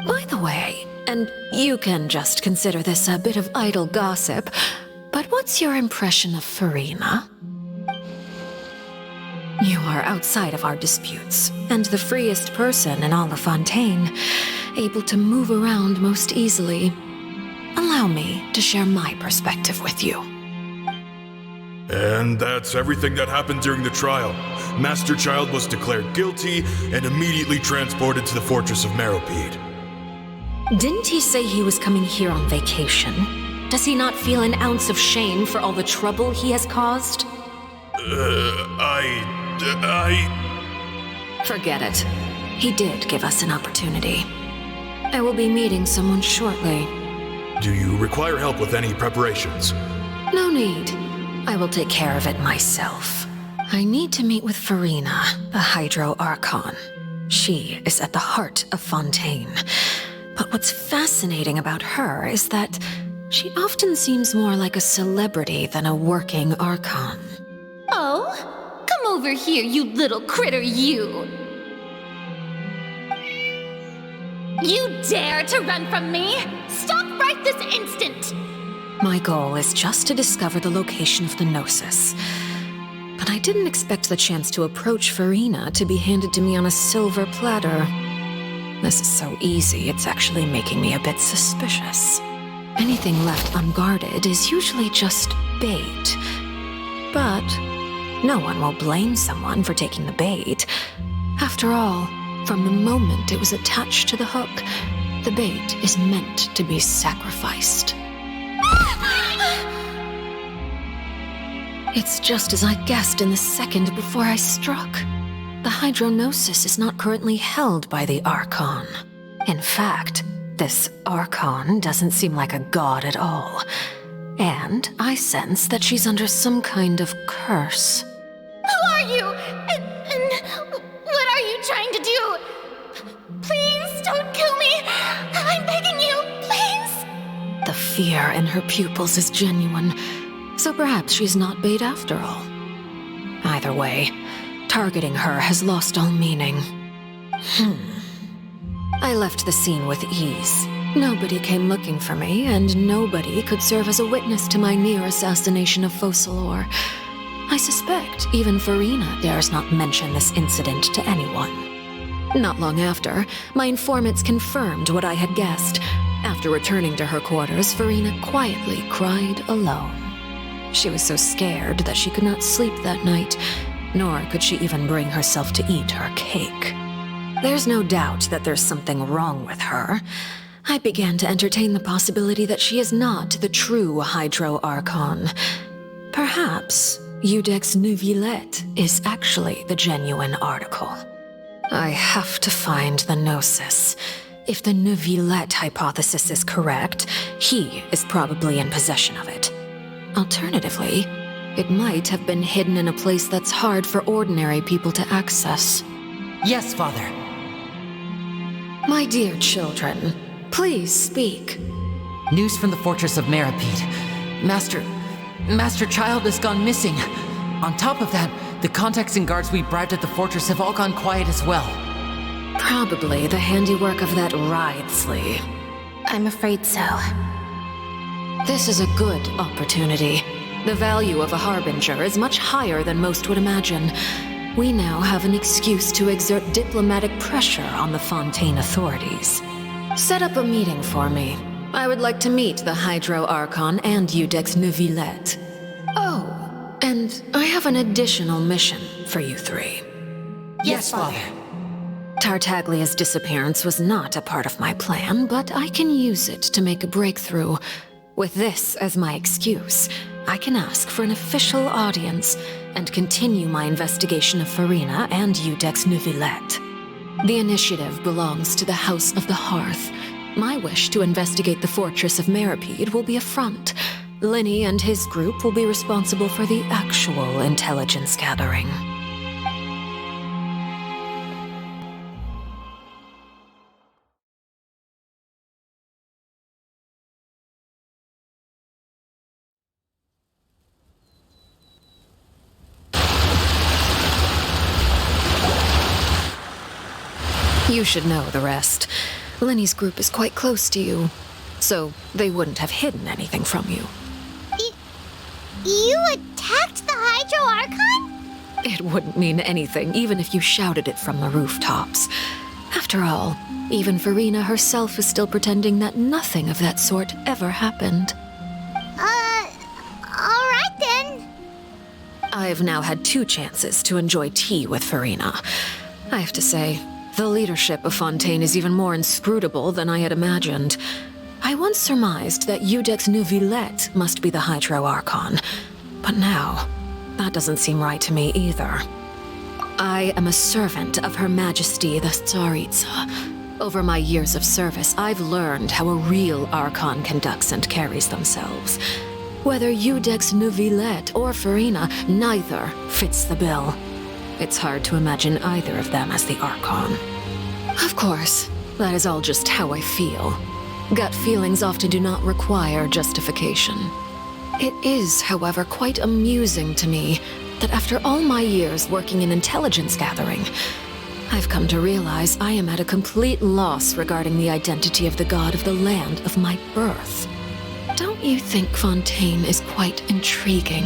By the way, and you can just consider this a bit of idle gossip, but what's your impression of Furina? You are outside of our disputes, and the freest person in all of Fontaine, able to move around most easily. Allow me to share my perspective with you. And that's everything that happened during the trial. Master Child was declared guilty and immediately transported to the Fortress of Meropide. Didn't he say he was coming here on vacation? Does he not feel an ounce of shame for all the trouble he has caused? Forget it. He did give us an opportunity. I will be meeting someone shortly. Do you require help with any preparations? No need. I will take care of it myself. I need to meet with Furina, the Hydro Archon. She is at the heart of Fontaine. But what's fascinating about her is that she often seems more like a celebrity than a working Archon. Oh, come over here, you little critter, you! You dare to run from me? Stop right this instant! My goal is just to discover the location of the Gnosis. But I didn't expect the chance to approach Furina to be handed to me on a silver platter. This is so easy, it's actually making me a bit suspicious. Anything left unguarded is usually just bait. But no one will blame someone for taking the bait. After all, from the moment it was attached to the hook, the bait is meant to be sacrificed. It's just as I guessed in the second before I struck. The Hydronosis is not currently held by the Archon. In fact, this Archon doesn't seem like a god at all. And I sense that she's under some kind of curse. Who are you? And what are you trying to do? Please don't kill me! I'm begging you, please! The fear in her pupils is genuine, so perhaps she's not bait after all. Either way, targeting her has lost all meaning. I left the scene with ease. Nobody came looking for me, and nobody could serve as a witness to my near assassination of Focalor. I suspect even Furina dares not mention this incident to anyone. Not long after, my informants confirmed what I had guessed. After returning to her quarters, Furina quietly cried alone. She was so scared that she could not sleep that night, nor could she even bring herself to eat her cake. There's no doubt that there's something wrong with her. I began to entertain the possibility that she is not the true Hydro Archon. Perhaps Hydro Neuvillette is actually the genuine article. I have to find the Gnosis. If the Neuvillette hypothesis is correct, he is probably in possession of it. Alternatively, it might have been hidden in a place that's hard for ordinary people to access. Yes, Father. My dear children, please speak. News from the Fortress of Meropide. Master Child has gone missing. On top of that, the contacts and guards we bribed at the fortress have all gone quiet as well. Probably the handiwork of that Ridesley. I'm afraid so. This is a good opportunity. The value of a harbinger is much higher than most would imagine. We now have an excuse to exert diplomatic pressure on the Fontaine authorities. Set up a meeting for me. I would like to meet the Hydro Archon and Hydro Neuvillette. Oh, and I have an additional mission for you three. Yes, Father. Tartaglia's disappearance was not a part of my plan, but I can use it to make a breakthrough. With this as my excuse, I can ask for an official audience and continue my investigation of Furina and Hydro Neuvillette. The initiative belongs to the House of the Hearth. My wish to investigate the Fortress of Meropide will be a front. Linny and his group will be responsible for the actual intelligence gathering. You should know the rest. Lenny's group is quite close to you, so they wouldn't have hidden anything from you. You attacked the Hydro Archon? It wouldn't mean anything, even if you shouted it from the rooftops. After all, even Furina herself is still pretending that nothing of that sort ever happened. Alright then. I've now had 2 chances to enjoy tea with Furina. I have to say, the leadership of Fontaine is even more inscrutable than I had imagined. I once surmised that Iudex Neuvillette must be the Hydro Archon, but now, that doesn't seem right to me either. I am a servant of Her Majesty the Tsaritsa. Over my years of service, I've learned how a real Archon conducts and carries themselves. Whether Iudex Neuvillette or Furina, neither fits the bill. It's hard to imagine either of them as the Archon. Of course, that is all just how I feel. Gut feelings often do not require justification. It is, however, quite amusing to me that after all my years working in intelligence gathering, I've come to realize I am at a complete loss regarding the identity of the god of the land of my birth. Don't you think Fontaine is quite intriguing?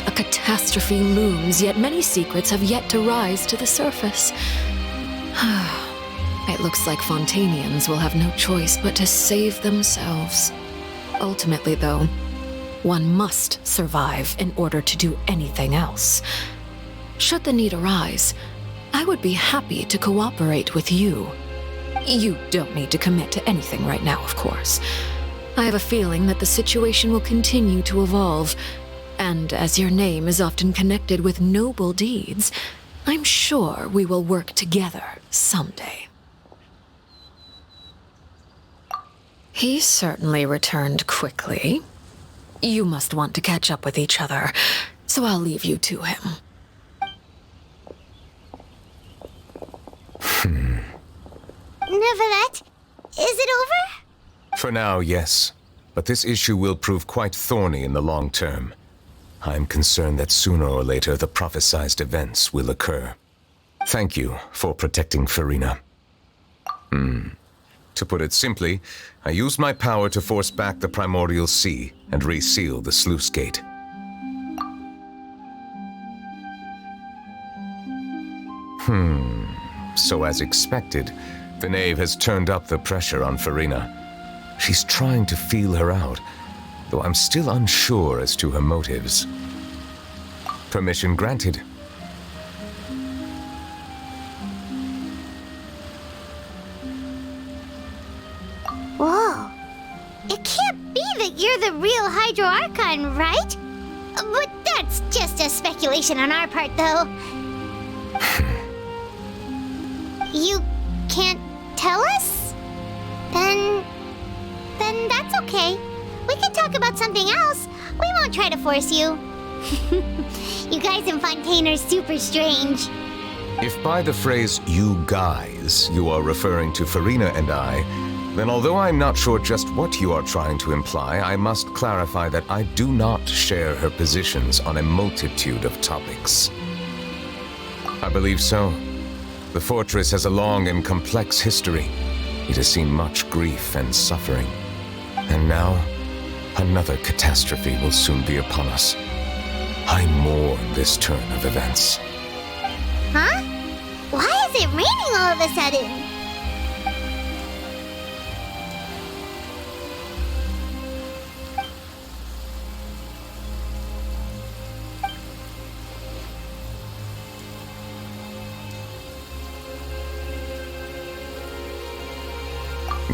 A catastrophe looms, yet many secrets have yet to rise to the surface. It looks like Fontainians will have no choice but to save themselves. Ultimately, though, one must survive in order to do anything else. Should the need arise, I would be happy to cooperate with you. You don't need to commit to anything right now, of course. I have a feeling that the situation will continue to evolve, and as your name is often connected with noble deeds, I'm sure we will work together someday. He certainly returned quickly. You must want to catch up with each other, so I'll leave you to him. Neuvillette, is it over? For now, yes. But this issue will prove quite thorny in the long term. I'm concerned that sooner or later the prophesized events will occur. Thank you for protecting Furina. To put it simply, I used my power to force back the primordial sea and reseal the sluice gate. So as expected, the knave has turned up the pressure on Furina. She's trying to feel her out, though I'm still unsure as to her motives. Permission granted. Whoa. It can't be that you're the real Hydro Archon, right? But that's just a speculation on our part, though. You can't tell us? Then that's okay. We can talk about something else. We won't try to force you. You guys in Fontaine are super strange. If by the phrase, you guys, you are referring to Furina and I, then although I'm not sure just what you are trying to imply, I must clarify that I do not share her positions on a multitude of topics. I believe so. The fortress has a long and complex history. It has seen much grief and suffering. And now, another catastrophe will soon be upon us. I mourn this turn of events. Huh? Why is it raining all of a sudden?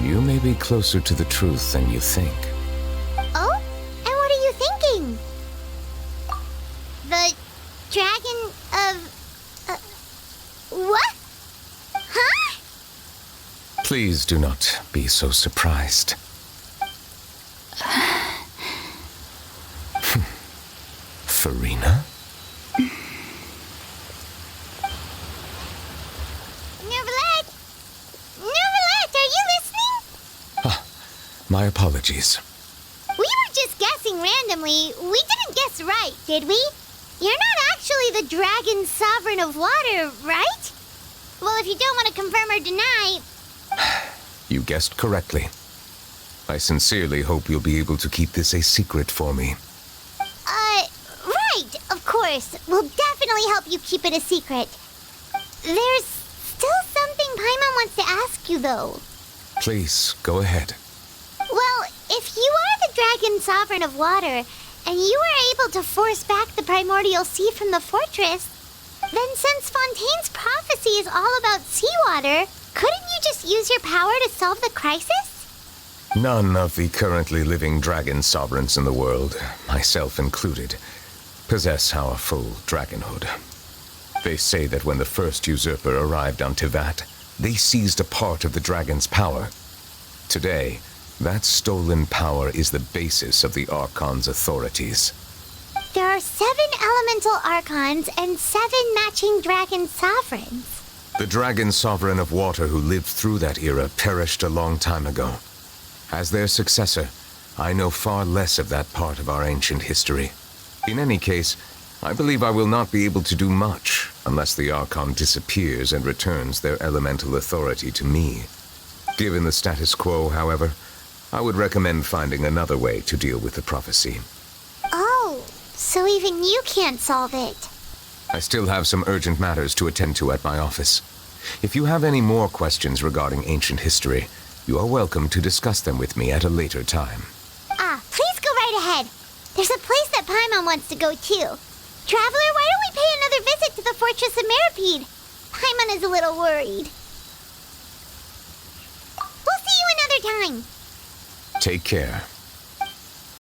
You may be closer to the truth than you think. Oh? And what are you thinking? The dragon of... what? Huh? Please do not be so surprised. Furina? Neuvillette! Neuvillette, are you listening? My apologies. We were just guessing randomly. We didn't guess right, did we? You're not actually the dragon sovereign of water, right? Well, if you don't want to confirm or deny... You guessed correctly. I sincerely hope you'll be able to keep this a secret for me. Right, of course. We'll definitely help you keep it a secret. There's still something Paimon wants to ask you, though. Please, go ahead. Well, if you are the Dragon Sovereign of Water, and you were able to force back the primordial sea from the fortress, then since Fontaine's prophecy is all about seawater, couldn't you just use your power to solve the crisis? None of the currently living dragon sovereigns in the world, myself included, possess our full dragonhood. They say that when the first usurper arrived on Tivat, they seized a part of the dragon's power. Today, that stolen power is the basis of the Archon's authorities. There are 7 elemental Archons and 7 matching dragon sovereigns. The dragon sovereign of water who lived through that era perished a long time ago. As their successor, I know far less of that part of our ancient history. In any case, I believe I will not be able to do much unless the Archon disappears and returns their elemental authority to me. Given the status quo, however, I would recommend finding another way to deal with the prophecy. Oh, so even you can't solve it. I still have some urgent matters to attend to at my office. If you have any more questions regarding ancient history, you are welcome to discuss them with me at a later time. Please go right ahead. There's a place that Paimon wants to go too. Traveler, why don't we pay another visit to the Fortress of Meripede? Paimon is a little worried. We'll see you another time. Take care.